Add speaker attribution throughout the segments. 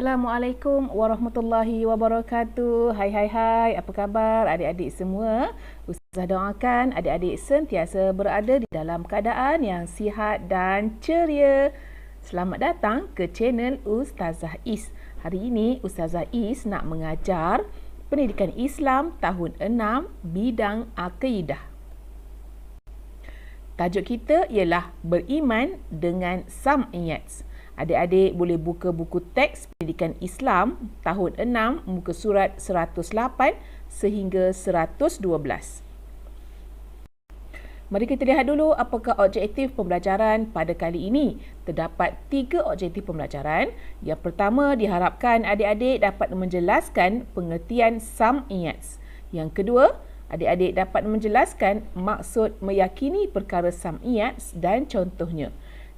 Speaker 1: Assalamualaikum warahmatullahi wabarakatuh. Hai, apa khabar adik-adik semua? Ustazah doakan adik-adik sentiasa berada di dalam keadaan yang sihat dan ceria. Selamat datang ke channel Ustazah Is. Hari ini Ustazah Is nak mengajar Pendidikan Islam tahun 6 bidang akidah. Tajuk kita ialah beriman dengan sam'iyat. Adik-adik boleh buka buku teks Pendidikan Islam tahun 6 muka surat 108 sehingga 112. Mari kita lihat dulu apakah objektif pembelajaran pada kali ini. Terdapat 3 objektif pembelajaran. Yang pertama, diharapkan adik-adik dapat menjelaskan pengertian sam'iyat. Yang kedua, adik-adik dapat menjelaskan maksud meyakini perkara sam'iyat dan contohnya.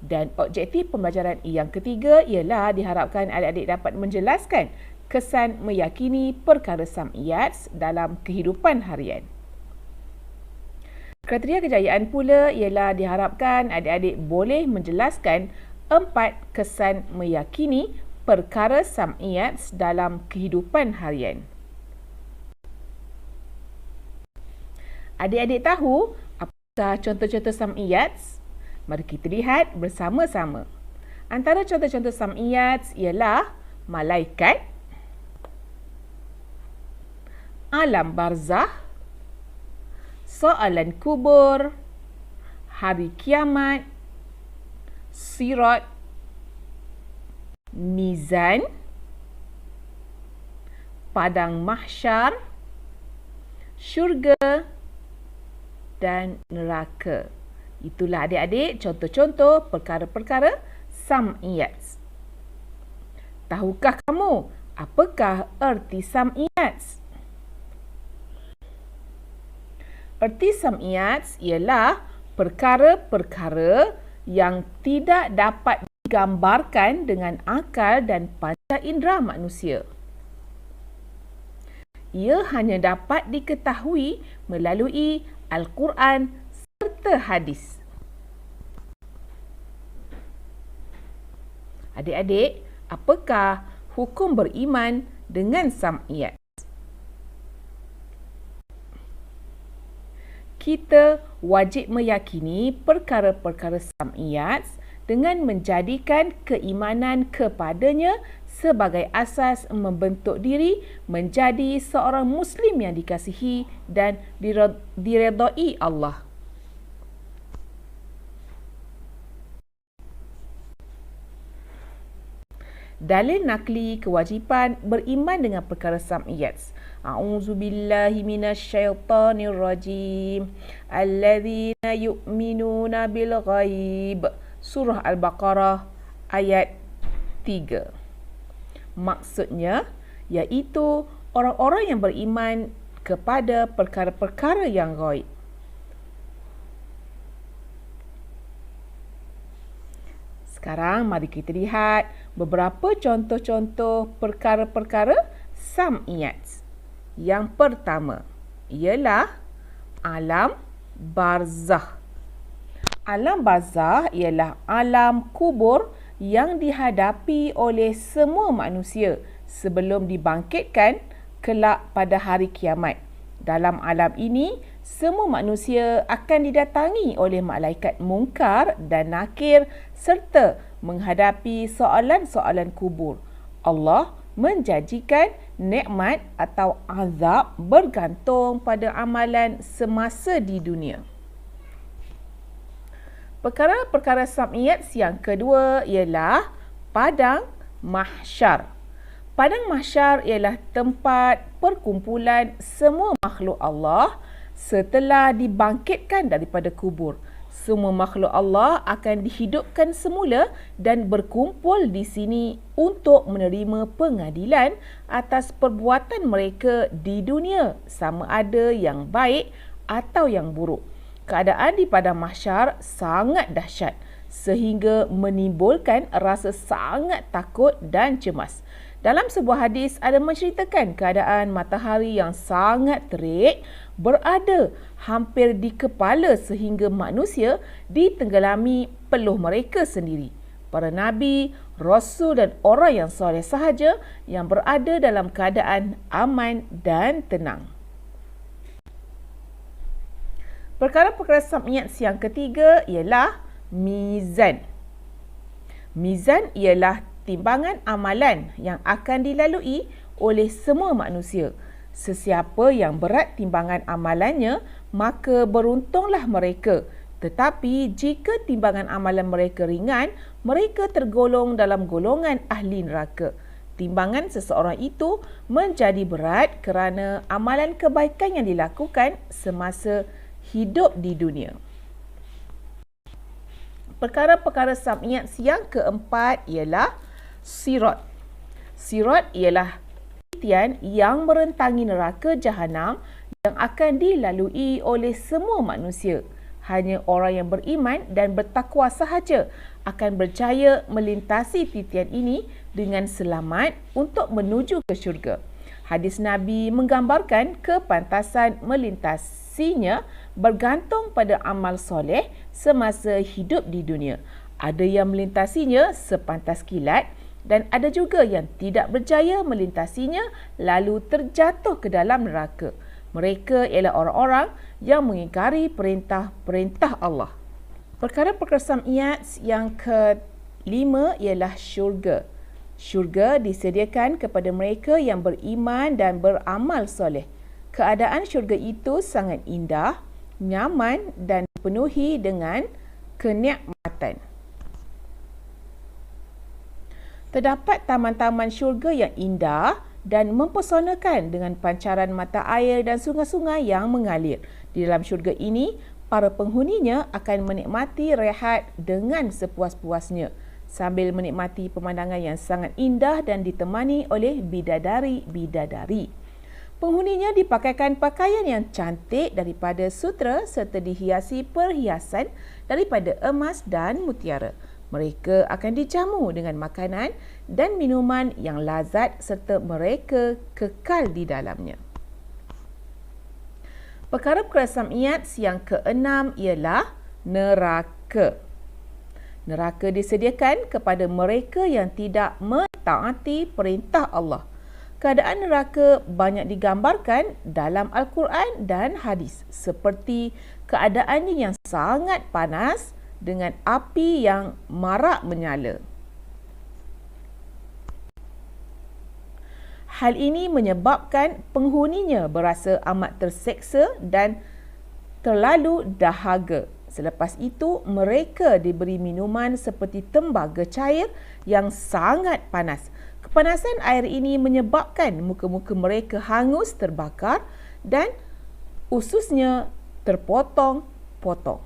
Speaker 1: Dan objektif pembelajaran yang ketiga ialah diharapkan adik-adik dapat menjelaskan kesan meyakini perkara sam'iyat dalam kehidupan harian. Kriteria kejayaan pula ialah diharapkan adik-adik boleh menjelaskan 4 kesan meyakini perkara sam'iyat dalam kehidupan harian. Adik-adik tahu apakah contoh-contoh sam'iyat? Mari kita lihat bersama-sama. Antara contoh-contoh sam'iyat ialah malaikat, alam barzah, soalan kubur, hari kiamat, sirat, mizan, padang mahsyar, syurga dan neraka. Itulah adik-adik contoh-contoh perkara-perkara sam'iyat. Tahukah kamu apakah erti sam'iyat? Erti sam'iyat ialah perkara-perkara yang tidak dapat digambarkan dengan akal dan panca indera manusia. Ia hanya dapat diketahui melalui Al-Quran serta hadis. Adik-adik, apakah hukum beriman dengan sam'iyat? Kita wajib meyakini perkara-perkara sam'iyat dengan menjadikan keimanan kepadanya sebagai asas membentuk diri menjadi seorang Muslim yang dikasihi dan diredai Allah. Dalil nakli kewajipan beriman dengan perkara sam'iyat. A'udzubillahi minasyaitonirrajim. Alladzina yu'minuna bil ghaib. Surah Al-Baqarah ayat 3. Maksudnya iaitu orang-orang yang beriman kepada perkara-perkara yang ghaib. Sekarang mari kita lihat beberapa contoh-contoh perkara-perkara sam'iyat. Yang pertama ialah alam barzah. Alam barzah ialah alam kubur yang dihadapi oleh semua manusia sebelum dibangkitkan kelak pada hari kiamat. Dalam alam ini, semua manusia akan didatangi oleh malaikat mungkar dan nakir serta menghadapi soalan-soalan kubur. Allah menjanjikan nikmat atau azab bergantung pada amalan semasa di dunia. Perkara-perkara sam'iyat yang kedua ialah padang mahsyar. Padang mahsyar ialah tempat perkumpulan semua makhluk Allah setelah dibangkitkan daripada kubur. Semua makhluk Allah akan dihidupkan semula dan berkumpul di sini untuk menerima pengadilan atas perbuatan mereka di dunia, sama ada yang baik atau yang buruk. Keadaan di padang mahsyar sangat dahsyat sehingga menimbulkan rasa sangat takut dan cemas. Dalam sebuah hadis ada menceritakan keadaan matahari yang sangat terik berada hampir di kepala sehingga manusia ditenggelami peluh mereka sendiri. para nabi, rasul dan orang yang soleh sahaja yang berada dalam keadaan aman dan tenang. Perkara-perkara sam'iyat yang ketiga ialah mizan. Mizan ialah timbangan amalan yang akan dilalui oleh semua manusia. Sesiapa yang berat timbangan amalannya, maka beruntunglah mereka. Tetapi jika timbangan amalan mereka ringan, mereka tergolong dalam golongan ahli neraka. Timbangan seseorang itu menjadi berat kerana amalan kebaikan yang dilakukan semasa hidup di dunia. Perkara-perkara sam'iyat yang keempat ialah sirat. Sirat ialah titian yang merentangi neraka jahanam yang akan dilalui oleh semua manusia. Hanya orang yang beriman dan bertakwa sahaja akan berjaya melintasi titian ini dengan selamat untuk menuju ke syurga. Hadis Nabi menggambarkan kepantasan melintasinya bergantung pada amal soleh semasa hidup di dunia. Ada yang melintasinya sepantas kilat dan ada juga yang tidak berjaya melintasinya lalu terjatuh ke dalam neraka. Mereka ialah orang-orang yang mengingkari perintah-perintah Allah. Perkara-perkara sam'iyat yang kelima ialah syurga. Syurga disediakan kepada mereka yang beriman dan beramal soleh. Keadaan syurga itu sangat indah, nyaman dan dipenuhi dengan kenikmatan. Terdapat taman-taman syurga yang indah dan mempesonakan dengan pancaran mata air dan sungai-sungai yang mengalir. Di dalam syurga ini, para penghuninya akan menikmati rehat dengan sepuas-puasnya sambil menikmati pemandangan yang sangat indah dan ditemani oleh bidadari-bidadari. Penghuninya dipakaikan pakaian yang cantik daripada sutera serta dihiasi perhiasan daripada emas dan mutiara. Mereka akan dijamu dengan makanan dan minuman yang lazat serta mereka kekal di dalamnya. Perkara-perkara sam'iyat yang keenam ialah neraka. Neraka disediakan kepada mereka yang tidak mentaati perintah Allah. Keadaan neraka banyak digambarkan dalam Al-Quran dan hadis seperti keadaannya yang sangat panas dengan api yang marak menyala. Hal ini menyebabkan penghuninya berasa amat terseksa dan terlalu dahaga. Selepas itu, mereka diberi minuman seperti tembaga cair yang sangat panas. Kepanasan air ini menyebabkan muka-muka mereka hangus terbakar dan ususnya terpotong-potong.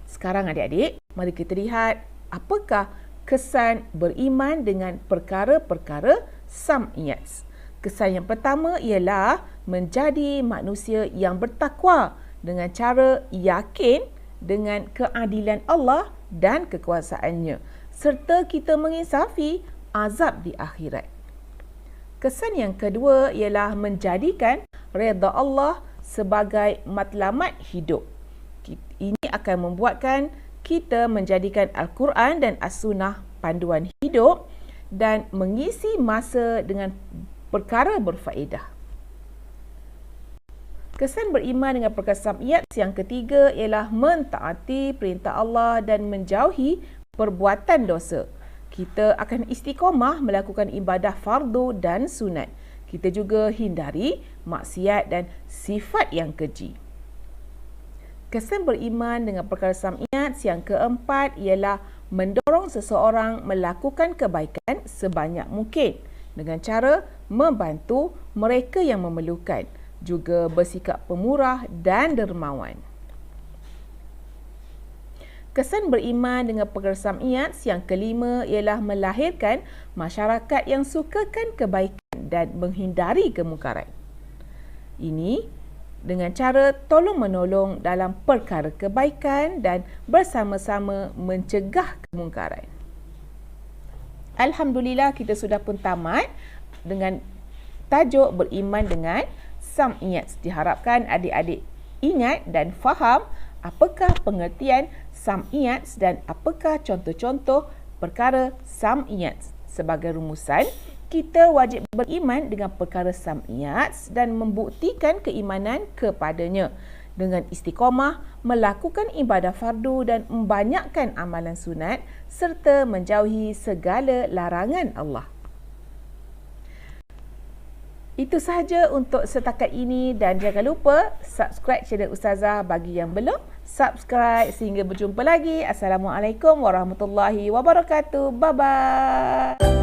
Speaker 1: Sekarang adik-adik, mari kita lihat apakah kesan beriman dengan perkara-perkara sam'iyat. Kesan yang pertama ialah menjadi manusia yang bertakwa dengan cara yakin dengan keadilan Allah dan kekuasaannya serta kita menginsafi azab di akhirat. Kesan yang kedua ialah menjadikan redha Allah sebagai matlamat hidup. Ini akan membuatkan kita menjadikan Al-Quran dan As-Sunnah panduan hidup dan mengisi masa dengan perkara berfaedah. Kesan beriman dengan perkara sam'iyat yang ketiga ialah mentaati perintah Allah dan menjauhi perbuatan dosa. Kita akan istiqamah melakukan ibadah fardu dan sunat. Kita juga hindari maksiat dan sifat yang keji. Kesan beriman dengan perkara sam'iyat yang keempat ialah mendorong seseorang melakukan kebaikan sebanyak mungkin dengan cara membantu mereka yang memerlukan, juga bersikap pemurah dan dermawan. Kesan beriman dengan perkara sam'iyat yang kelima ialah melahirkan masyarakat yang sukakan kebaikan dan menghindari kemungkaran. Ini dengan cara tolong-menolong dalam perkara kebaikan dan bersama-sama mencegah kemungkaran. Alhamdulillah, kita sudah pun tamat dengan tajuk beriman dengan sam'iyat. Diharapkan adik-adik ingat dan faham apakah pengertian sam'iyat dan apakah contoh-contoh perkara sam'iyat. Sebagai rumusan, kita wajib beriman dengan perkara sam'iyat dan membuktikan keimanan kepadanya dengan istiqamah, melakukan ibadah fardu dan membanyakkan amalan sunat serta menjauhi segala larangan Allah. Itu sahaja untuk setakat ini dan jangan lupa subscribe channel Ustazah bagi yang belum subscribe. Sehingga berjumpa lagi. Assalamualaikum warahmatullahi wabarakatuh. Bye-bye.